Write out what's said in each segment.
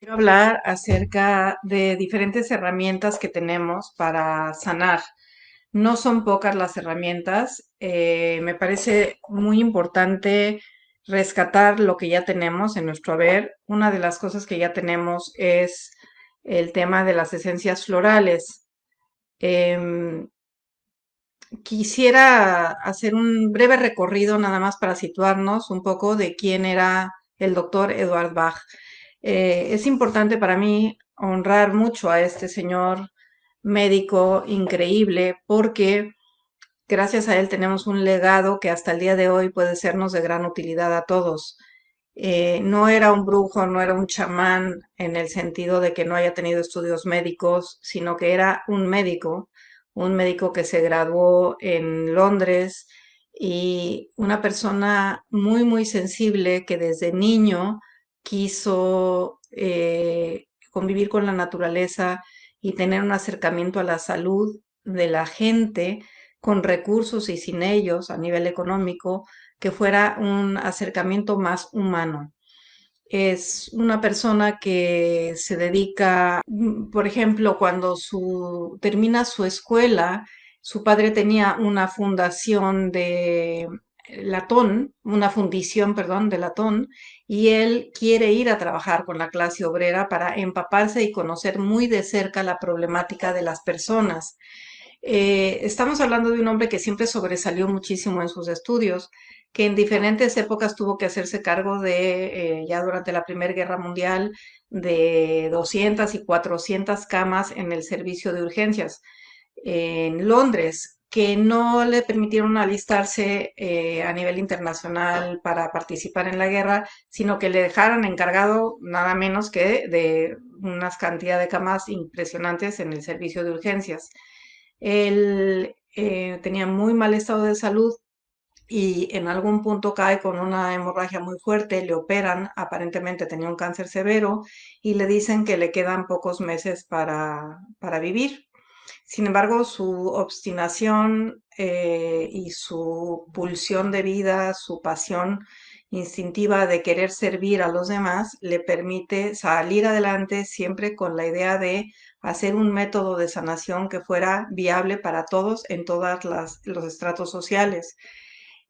Quiero hablar acerca de diferentes herramientas que tenemos para sanar. No son pocas las herramientas. Me parece muy importante rescatar lo que ya tenemos en nuestro haber. Una de las cosas que ya tenemos es el tema de las esencias florales. Em, Quisiera hacer un breve recorrido nada más para situarnos un poco de quién era el doctor Eduard Bach. Es importante para mí honrar mucho a este señor médico increíble porque gracias a él tenemos un legado que hasta el día de hoy puede sernos de gran utilidad a todos. No era un brujo, no era un chamán en el sentido de que no haya tenido estudios médicos, sino que era un médico que se graduó en Londres y una persona muy, muy sensible que desde niño quiso convivir con la naturaleza y tener un acercamiento a la salud de la gente con recursos y sin ellos a nivel económico, que fuera un acercamiento más humano. Es una persona que se dedica, por ejemplo, cuando termina su escuela, su padre tenía una fundación de latón, una fundición, perdón, de latón, y él quiere ir a trabajar con la clase obrera para empaparse y conocer muy de cerca la problemática de las personas. Estamos hablando de un hombre que siempre sobresalió muchísimo en sus estudios, que en diferentes épocas tuvo que hacerse cargo ya durante la Primera Guerra Mundial, de 200 y 400 camas en el servicio de urgencias en Londres, que no le permitieron alistarse a nivel internacional para participar en la guerra, sino que le dejaron encargado nada menos que de unas cantidad de camas impresionantes en el servicio de urgencias. Él tenía muy mal estado de salud y en algún punto cae con una hemorragia muy fuerte, le operan, aparentemente tenía un cáncer severo y le dicen que le quedan pocos meses para vivir. Sin embargo, su obstinación y su pulsión de vida, su pasión instintiva de querer servir a los demás, le permite salir adelante siempre con la idea de hacer un método de sanación que fuera viable para todos en todos los estratos sociales.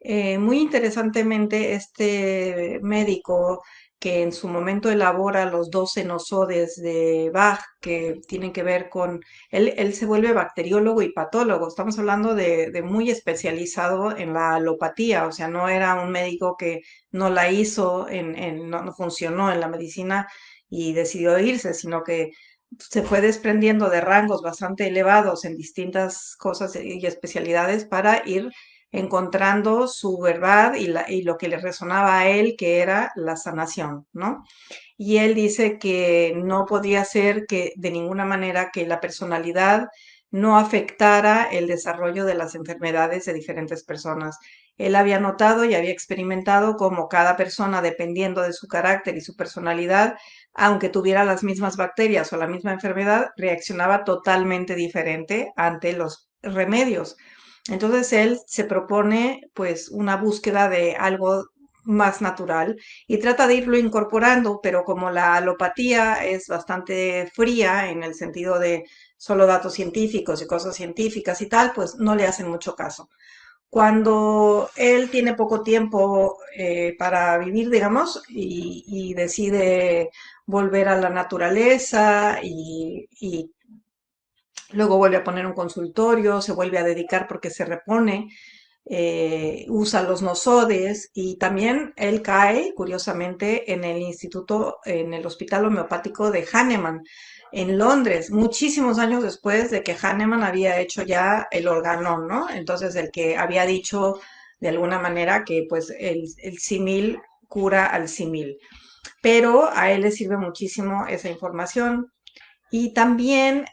Muy interesantemente, este médico que en su momento elabora los 12 nosodes de Bach, que tienen que ver con, él se vuelve bacteriólogo y patólogo. Estamos hablando de muy especializado en la alopatía, o sea, no era un médico que no la hizo, no funcionó en la medicina y decidió irse, sino que se fue desprendiendo de rangos bastante elevados en distintas cosas y especialidades para ir encontrando su verdad y lo que le resonaba a él, que era la sanación, ¿no? Y él dice que no podía ser que de ninguna manera que la personalidad no afectara el desarrollo de las enfermedades de diferentes personas. Él había notado y había experimentado cómo cada persona, dependiendo de su carácter y su personalidad, aunque tuviera las mismas bacterias o la misma enfermedad, reaccionaba totalmente diferente ante los remedios. Entonces él se propone pues una búsqueda de algo más natural y trata de irlo incorporando, pero como la alopatía es bastante fría en el sentido de solo datos científicos y cosas científicas y tal, pues no le hacen mucho caso. Cuando él tiene poco tiempo para vivir, digamos, y decide volver a la naturaleza y luego vuelve a poner un consultorio, se vuelve a dedicar porque se repone, usa los nosodes y también él cae, curiosamente, en el instituto, en el hospital homeopático de Hahnemann en Londres, muchísimos años después de que Hahnemann había hecho ya el organón, ¿no? Entonces, el que había dicho de alguna manera que pues el símil cura al símil. Pero a él le sirve muchísimo esa información. Y también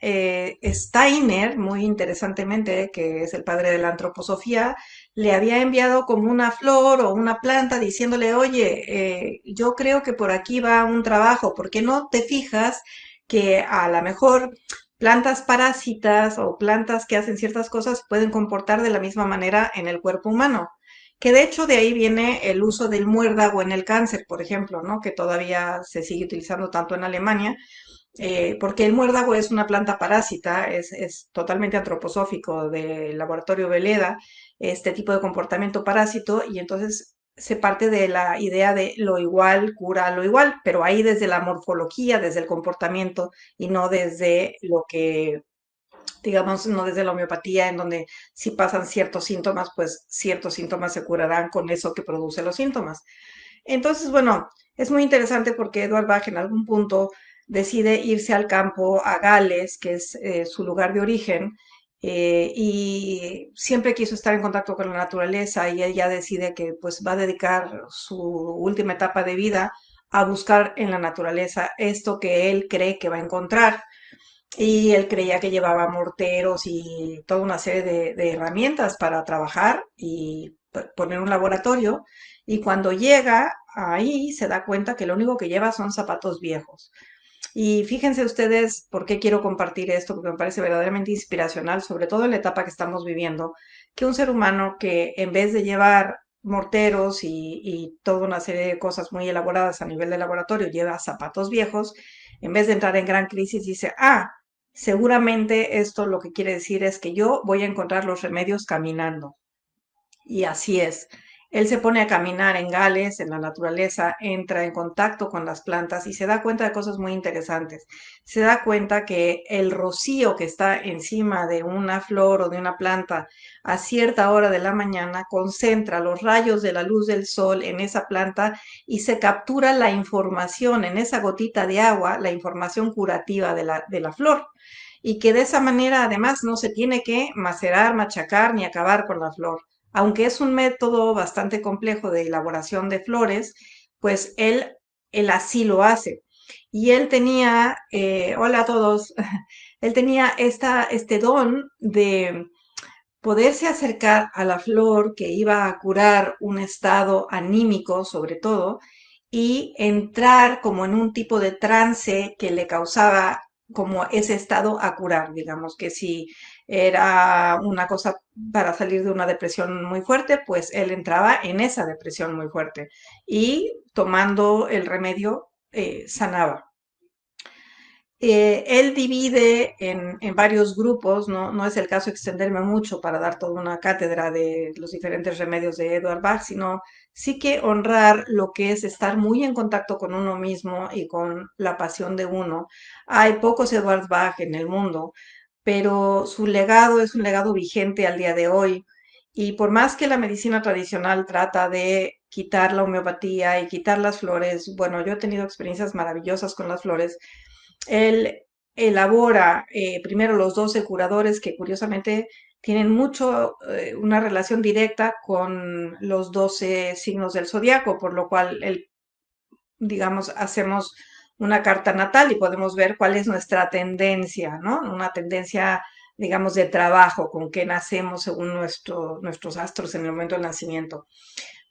Steiner, muy interesantemente, que es el padre de la antroposofía, le había enviado como una flor o una planta diciéndole, oye, yo creo que por aquí va un trabajo, ¿por qué no te fijas que a lo mejor plantas parásitas o plantas que hacen ciertas cosas pueden comportar de la misma manera en el cuerpo humano? que de hecho de ahí viene el uso del muérdago en el cáncer, por ejemplo, ¿no? Que todavía se sigue utilizando tanto en Alemania, porque el muérdago es una planta parásita, es totalmente antroposófico del laboratorio Veleda, este tipo de comportamiento parásito, y entonces se parte de la idea de lo igual cura lo igual, pero ahí desde la morfología, desde el comportamiento y no desde lo que, digamos, no desde la homeopatía, en donde si pasan ciertos síntomas, pues ciertos síntomas se curarán con eso que produce los síntomas. Entonces, bueno, es muy interesante porque Edward Bach en algún punto decide irse al campo, a Gales, que es su lugar de origen, y siempre quiso estar en contacto con la naturaleza y él ya decide que pues va a dedicar su última etapa de vida a buscar en la naturaleza esto que él cree que va a encontrar. Y él creía que llevaba morteros y toda una serie de herramientas para trabajar y poner un laboratorio. Y cuando llega ahí se da cuenta que lo único que lleva son zapatos viejos. Y fíjense ustedes por qué quiero compartir esto, porque me parece verdaderamente inspiracional, sobre todo en la etapa que estamos viviendo, que un ser humano que en vez de llevar morteros y toda una serie de cosas muy elaboradas a nivel de laboratorio, lleva zapatos viejos, en vez de entrar en gran crisis, dice, ah, seguramente esto lo que quiere decir es que yo voy a encontrar los remedios caminando. Y así es. Él se pone a caminar en Gales, en la naturaleza, entra en contacto con las plantas y se da cuenta de cosas muy interesantes. Se da cuenta que el rocío que está encima de una flor o de una planta a cierta hora de la mañana concentra los rayos de la luz del sol en esa planta y se captura la información en esa gotita de agua, la información curativa de la flor. Y que de esa manera además no se tiene que macerar, machacar ni acabar con la flor. Aunque es un método bastante complejo de elaboración de flores, pues él así lo hace. Y él tenía, hola a todos, él tenía este don de poderse acercar a la flor que iba a curar un estado anímico, sobre todo, y entrar como en un tipo de trance que le causaba como ese estado a curar, digamos que si era una cosa para salir de una depresión muy fuerte, pues él entraba en esa depresión muy fuerte y tomando el remedio sanaba. Él divide en varios grupos, no es el caso extenderme mucho para dar toda una cátedra de los diferentes remedios de Edward Bach, sino sí que honrar lo que es estar muy en contacto con uno mismo y con la pasión de uno. Hay pocos Edward Bach en el mundo, pero su legado es un legado vigente al día de hoy. Y por más que la medicina tradicional trata de quitar la homeopatía y quitar las flores, bueno, yo he tenido experiencias maravillosas con las flores. Él elabora primero los 12 curadores que curiosamente tienen mucho una relación directa con los 12 signos del zodiaco, por lo cual él, digamos, hacemos una carta natal y podemos ver cuál es nuestra tendencia, ¿no? Una tendencia, digamos, de trabajo, con que nacemos según nuestros astros en el momento del nacimiento.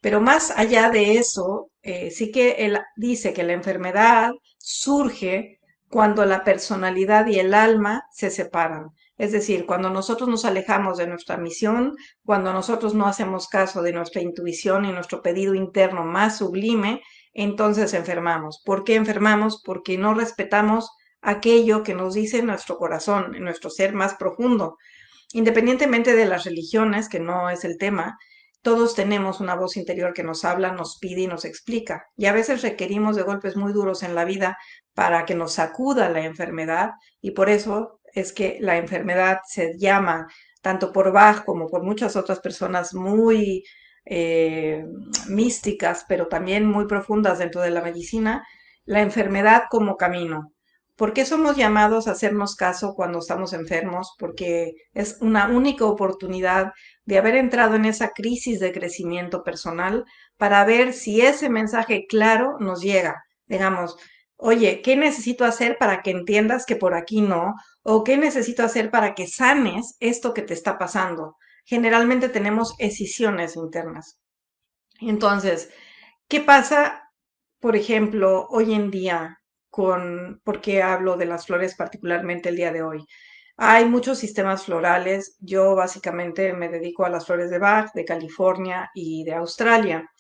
Pero más allá de eso, sí que él dice que la enfermedad surge cuando la personalidad y el alma se separan. Es decir, cuando nosotros nos alejamos de nuestra misión, cuando nosotros no hacemos caso de nuestra intuición y nuestro pedido interno más sublime, entonces enfermamos. ¿Por qué enfermamos? Porque no respetamos aquello que nos dice nuestro corazón, nuestro ser más profundo. Independientemente de las religiones, que no es el tema, todos tenemos una voz interior que nos habla, nos pide y nos explica. Y a veces requerimos de golpes muy duros en la vida para que nos sacuda la enfermedad y por eso es que la enfermedad se llama, tanto por Bach como por muchas otras personas muy eh, místicas, pero también muy profundas dentro de la medicina, la enfermedad como camino. ¿Por qué somos llamados a hacernos caso cuando estamos enfermos? Porque es una única oportunidad de haber entrado en esa crisis de crecimiento personal para ver si ese mensaje claro nos llega. Digamos, oye, ¿qué necesito hacer para que entiendas que por aquí no? ¿O qué necesito hacer para que sanes esto que te está pasando? Generalmente tenemos escisiones internas. Entonces, ¿qué pasa, por ejemplo, hoy en día con, por qué hablo de las flores particularmente el día de hoy? Hay muchos sistemas florales. Yo básicamente me dedico a las flores de Bach, de California y de Australia.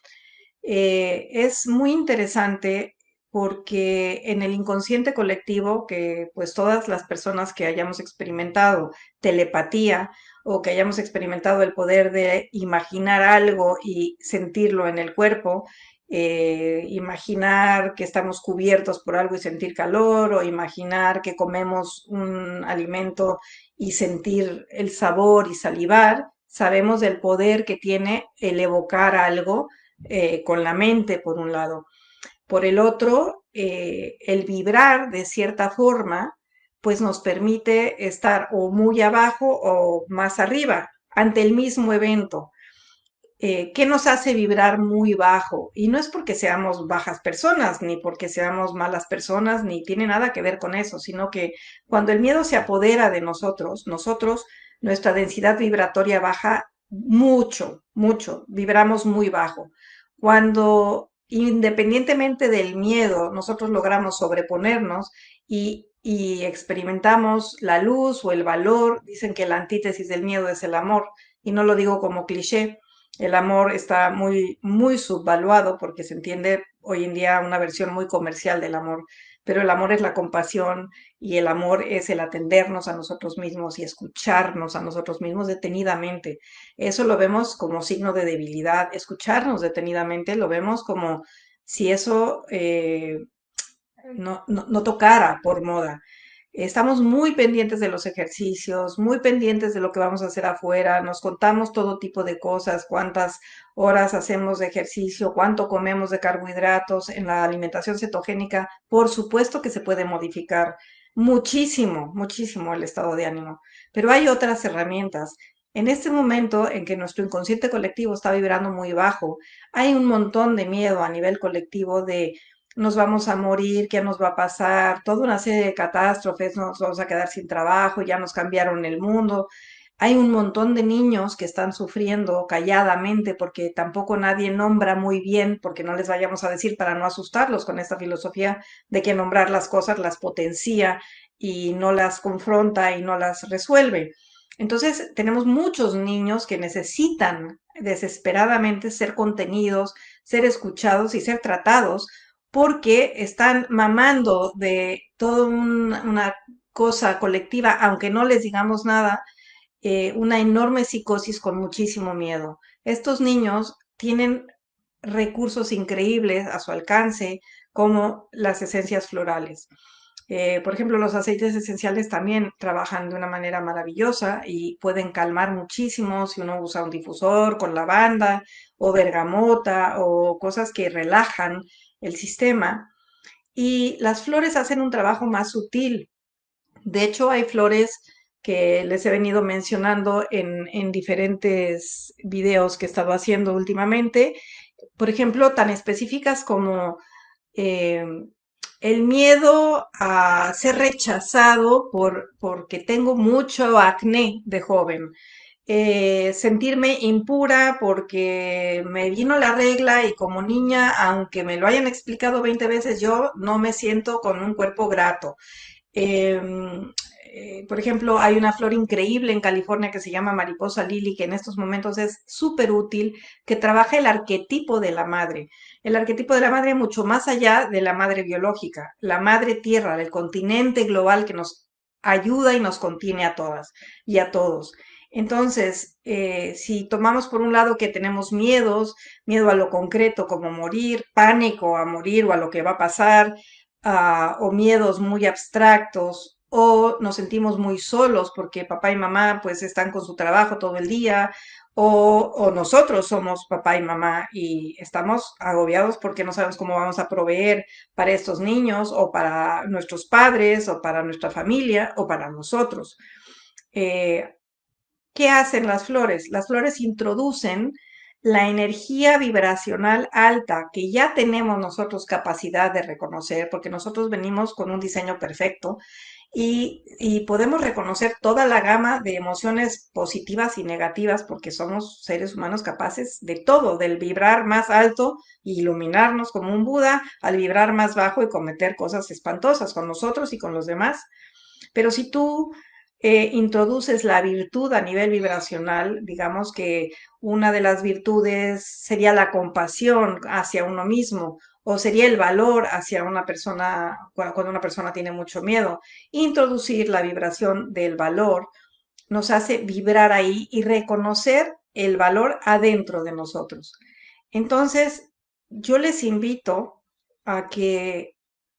Es muy interesante porque en el inconsciente colectivo, que pues todas las personas que hayamos experimentado telepatía o que hayamos experimentado el poder de imaginar algo y sentirlo en el cuerpo, imaginar que estamos cubiertos por algo y sentir calor, o imaginar que comemos un alimento y sentir el sabor y salivar, sabemos del poder que tiene el evocar algo con la mente, por un lado. Por el otro, el vibrar de cierta forma, pues nos permite estar o muy abajo o más arriba ante el mismo evento. ¿Qué nos hace vibrar muy bajo? Y no es porque seamos bajas personas, ni porque seamos malas personas, ni tiene nada que ver con eso, sino que cuando el miedo se apodera de nosotros, nuestra densidad vibratoria baja mucho, mucho, vibramos muy bajo. Cuando independientemente del miedo, nosotros logramos sobreponernos y experimentamos la luz o el valor, dicen que la antítesis del miedo es el amor, y no lo digo como cliché. El amor está muy, muy subvaluado porque se entiende hoy en día una versión muy comercial del amor, pero el amor es la compasión y el amor es el atendernos a nosotros mismos y escucharnos a nosotros mismos detenidamente. Eso lo vemos como signo de debilidad. Escucharnos detenidamente lo vemos como si eso no tocara por moda. Estamos muy pendientes de los ejercicios, muy pendientes de lo que vamos a hacer afuera, nos contamos todo tipo de cosas, cuántas horas hacemos de ejercicio, cuánto comemos de carbohidratos en la alimentación cetogénica. Por supuesto que se puede modificar muchísimo, muchísimo el estado de ánimo, pero hay otras herramientas. En este momento en que nuestro inconsciente colectivo está vibrando muy bajo, hay un montón de miedo a nivel colectivo de nos vamos a morir, qué nos va a pasar, toda una serie de catástrofes, nos vamos a quedar sin trabajo, ya nos cambiaron el mundo. Hay un montón de niños que están sufriendo calladamente porque tampoco nadie nombra muy bien, porque no les vayamos a decir para no asustarlos con esta filosofía de que nombrar las cosas las potencia y no las confronta y no las resuelve. Entonces, tenemos muchos niños que necesitan desesperadamente ser contenidos, ser escuchados y ser tratados porque están mamando de toda una cosa colectiva, aunque no les digamos nada, una enorme psicosis con muchísimo miedo. Estos niños tienen recursos increíbles a su alcance, como las esencias florales. Por ejemplo, los aceites esenciales también trabajan de una manera maravillosa y pueden calmar muchísimo si uno usa un difusor con lavanda o bergamota o cosas que relajan el sistema. Y las flores hacen un trabajo más sutil. De hecho, hay flores que les he venido mencionando en diferentes videos que he estado haciendo últimamente, por ejemplo, tan específicas como eh, el miedo a ser rechazado porque tengo mucho acné de joven, sentirme impura porque me vino la regla y como niña, aunque me lo hayan explicado 20 veces, yo no me siento con un cuerpo grato. Em, por ejemplo, hay una flor increíble en California que se llama mariposa lily, que en estos momentos es súper útil, que trabaja el arquetipo de la madre. El arquetipo de la madre mucho más allá de la madre biológica, la madre tierra, del continente global que nos ayuda y nos contiene a todas y a todos. Entonces, si tomamos por un lado que tenemos miedos, miedo a lo concreto como morir, pánico a morir o a lo que va a pasar, o miedos muy abstractos, o nos sentimos muy solos porque papá y mamá pues están con su trabajo todo el día, o nosotros somos papá y mamá y estamos agobiados porque no sabemos cómo vamos a proveer para estos niños, o para nuestros padres, o para nuestra familia, o para nosotros. Eh, ¿Qué hacen las flores? Las flores introducen la energía vibracional alta que ya tenemos nosotros capacidad de reconocer, porque nosotros venimos con un diseño perfecto y podemos reconocer toda la gama de emociones positivas y negativas porque somos seres humanos capaces de todo, del vibrar más alto e iluminarnos como un Buda, al vibrar más bajo y cometer cosas espantosas con nosotros y con los demás. Pero si tú introduces la virtud a nivel vibracional, digamos que una de las virtudes sería la compasión hacia uno mismo o sería el valor hacia una persona cuando una persona tiene mucho miedo. Introducir la vibración del valor nos hace vibrar ahí y reconocer el valor adentro de nosotros. Entonces, yo les invito a que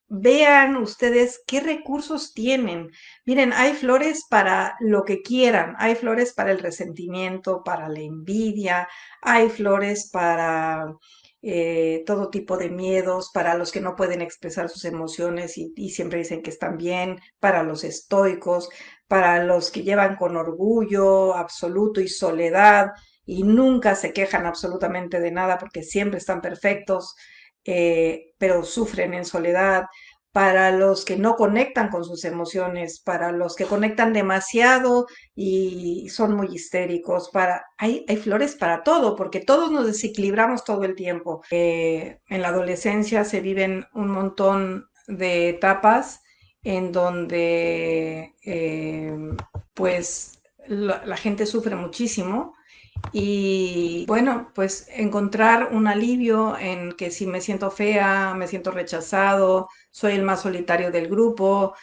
vean ustedes qué recursos tienen. Miren, hay flores para lo que quieran, hay flores para el resentimiento, para la envidia, hay flores para todo tipo de miedos, para los que no pueden expresar sus emociones y siempre dicen que están bien, para los estoicos, para los que llevan con orgullo absoluto y soledad y nunca se quejan absolutamente de nada porque siempre están perfectos, pero sufren en soledad, para los que no conectan con sus emociones, para los que conectan demasiado y son muy histéricos, hay flores para todo, porque todos nos desequilibramos todo el tiempo. En la adolescencia se viven un montón de etapas en donde pues la gente sufre muchísimo y bueno, pues encontrar un alivio en que si me siento fea, me siento rechazado, soy el más solitario del grupo,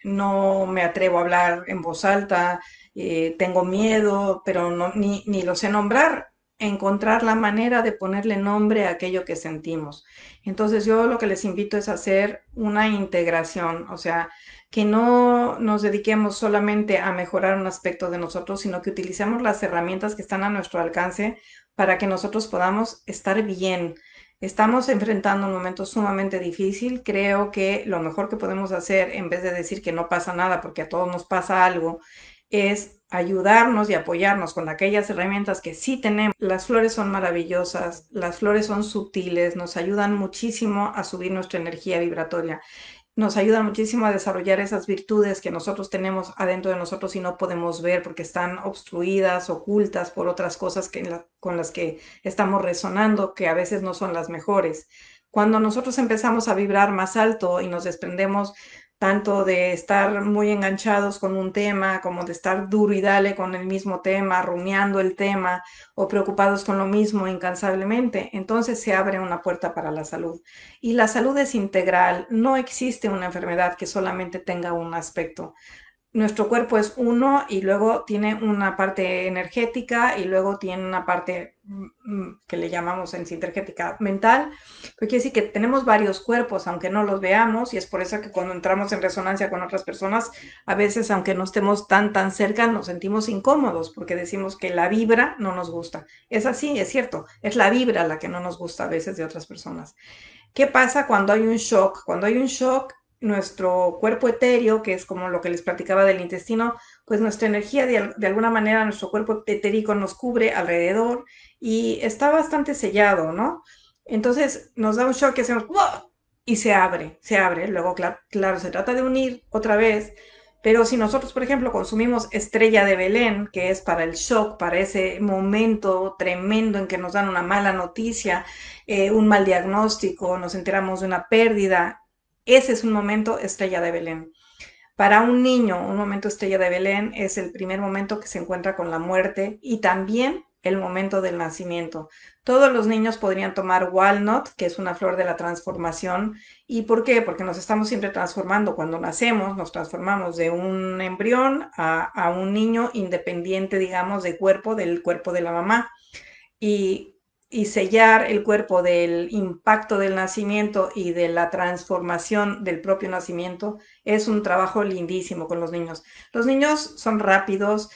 no me atrevo a hablar en voz alta, tengo miedo, pero ni lo sé nombrar. Encontrar la manera de ponerle nombre a aquello que sentimos. Entonces yo lo que les invito es a hacer una integración, o sea, que no nos dediquemos solamente a mejorar un aspecto de nosotros, sino que utilicemos las herramientas que están a nuestro alcance para que nosotros podamos estar bien. Estamos enfrentando un momento sumamente difícil. Creo que lo mejor que podemos hacer, en vez de decir que no pasa nada, porque a todos nos pasa algo, es ayudarnos y apoyarnos con aquellas herramientas que sí tenemos. Las flores son maravillosas, las flores son sutiles, nos ayudan muchísimo a subir nuestra energía vibratoria, nos ayuda muchísimo a desarrollar esas virtudes que nosotros tenemos adentro de nosotros y no podemos ver porque están obstruidas, ocultas por otras cosas con las que estamos resonando, que a veces no son las mejores. Cuando nosotros empezamos a vibrar más alto y nos desprendemos tanto de estar muy enganchados con un tema, como de estar duro y dale con el mismo tema, rumiando el tema o preocupados con lo mismo incansablemente, entonces se abre una puerta para la salud. Y la salud es integral, no existe una enfermedad que solamente tenga un aspecto. Nuestro cuerpo es uno y luego tiene una parte energética y luego tiene una parte que le llamamos en sintergética mental, porque quiere decir que tenemos varios cuerpos, aunque no los veamos, y es por eso que cuando entramos en resonancia con otras personas, a veces, aunque no estemos tan cerca, nos sentimos incómodos, porque decimos que la vibra no nos gusta. Es así, es cierto, es la vibra la que no nos gusta a veces de otras personas. ¿Qué pasa cuando hay un shock? Cuando hay un shock, nuestro cuerpo etéreo, que es como lo que les platicaba del intestino, pues nuestra energía de alguna manera, nuestro cuerpo etérico nos cubre alrededor y está bastante sellado, ¿no? Entonces nos da un shock y hacemos ¡wow! Y se abre. Luego, claro, se trata de unir otra vez, pero si nosotros, por ejemplo, consumimos Estrella de Belén, que es para el shock, para ese momento tremendo en que nos dan una mala noticia, un mal diagnóstico, nos enteramos de una pérdida, ese es un momento Estrella de Belén. Para un niño, un momento estrella de Belén es el primer momento que se encuentra con la muerte y también el momento del nacimiento. Todos los niños podrían tomar walnut, que es una flor de la transformación. ¿Y por qué? Porque nos estamos siempre transformando. Cuando nacemos, nos transformamos de un embrión a un niño independiente, digamos, del cuerpo de la mamá y, y sellar el cuerpo del impacto del nacimiento y de la transformación del propio nacimiento es un trabajo lindísimo con los niños. Los niños son rápidos.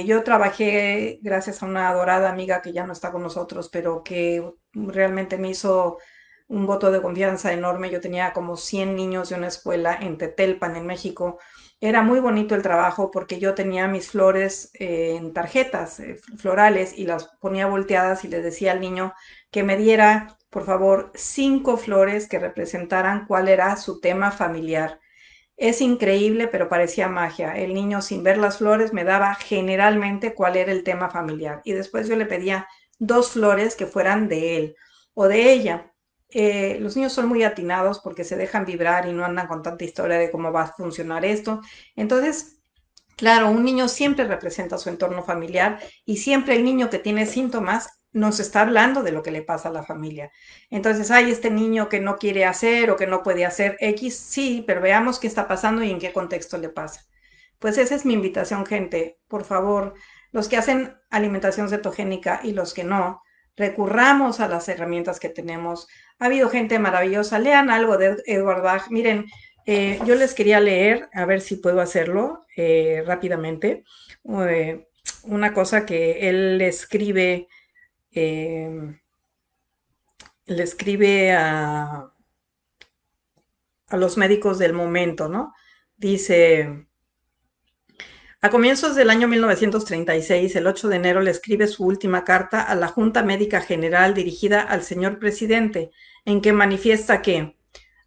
Yo trabajé gracias a una adorada amiga que ya no está con nosotros, pero que realmente me hizo un voto de confianza enorme. Yo tenía como 100 niños de una escuela en Tetelpan, en México. Era muy bonito el trabajo porque yo tenía mis flores en tarjetas florales y las ponía volteadas y le decía al niño que me diera, por favor, 5 flores que representaran cuál era su tema familiar. Es increíble, pero parecía magia. El niño, sin ver las flores, me daba generalmente cuál era el tema familiar. Y después yo le pedía 2 flores que fueran de él o de ella. los niños son muy atinados porque se dejan vibrar y no andan con tanta historia de cómo va a funcionar esto. Entonces, claro, un niño siempre representa su entorno familiar y siempre el niño que tiene síntomas nos está hablando de lo que le pasa a la familia. Entonces, hay este niño que no quiere hacer o que no puede hacer X, sí, pero veamos qué está pasando y en qué contexto le pasa. Pues esa es mi invitación, gente. Por favor, los que hacen alimentación cetogénica y los que no, recurramos a las herramientas que tenemos. Ha habido gente maravillosa. Lean algo de Edward Bach. Miren, yo les quería leer, a ver si puedo hacerlo rápidamente, eh, una cosa que él eh, le escribe a los médicos del momento, ¿no? Dice, a comienzos del año 1936, el 8 de enero, le escribe su última carta a la Junta Médica General dirigida al señor presidente, en que manifiesta que,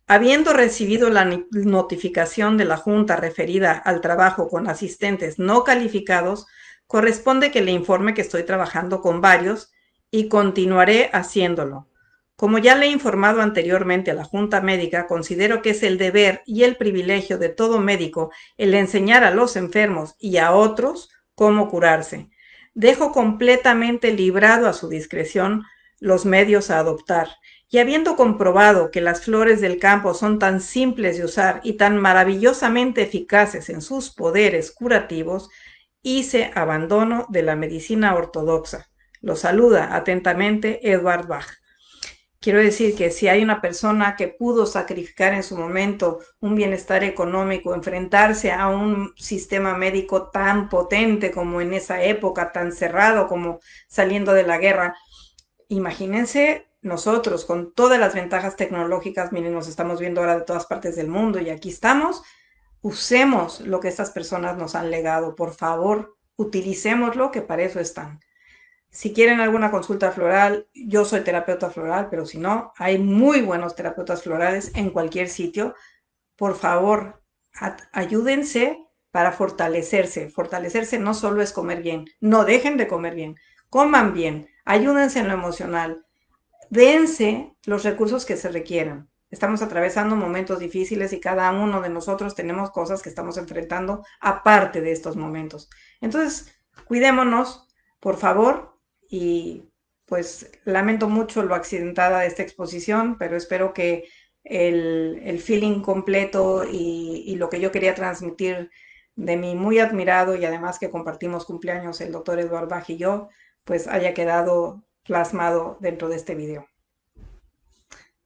habiendo recibido la notificación de la Junta referida al trabajo con asistentes no calificados, corresponde que le informe que estoy trabajando con varios y continuaré haciéndolo. Como ya le he informado anteriormente a la Junta Médica, considero que es el deber y el privilegio de todo médico el enseñar a los enfermos y a otros cómo curarse. Dejo completamente librado a su discreción los medios a adoptar. Y habiendo comprobado que las flores del campo son tan simples de usar y tan maravillosamente eficaces en sus poderes curativos, hice abandono de la medicina ortodoxa. Lo saluda atentamente Edward Bach. Quiero decir que si hay una persona que pudo sacrificar en su momento un bienestar económico, enfrentarse a un sistema médico tan potente como en esa época, tan cerrado como saliendo de la guerra, imagínense nosotros con todas las ventajas tecnológicas, miren, nos estamos viendo ahora de todas partes del mundo y aquí estamos, usemos lo que estas personas nos han legado, por favor, utilicémoslo, que para eso están. Si quieren alguna consulta floral, yo soy terapeuta floral, pero si no, hay muy buenos terapeutas florales en cualquier sitio. Por favor, ayúdense para fortalecerse. Fortalecerse no solo es comer bien, no dejen de comer bien, coman bien, ayúdense en lo emocional, dense los recursos que se requieran. Estamos atravesando momentos difíciles y cada uno de nosotros tenemos cosas que estamos enfrentando aparte de estos momentos. Entonces, cuidémonos, por favor, y pues lamento mucho lo accidentada de esta exposición, pero espero que el feeling completo y lo que yo quería transmitir de mi muy admirado y además que compartimos cumpleaños el doctor Eduardo Baj y yo, pues haya quedado plasmado dentro de este video.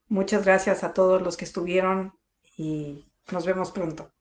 Muchas gracias a todos los que estuvieron y nos vemos pronto.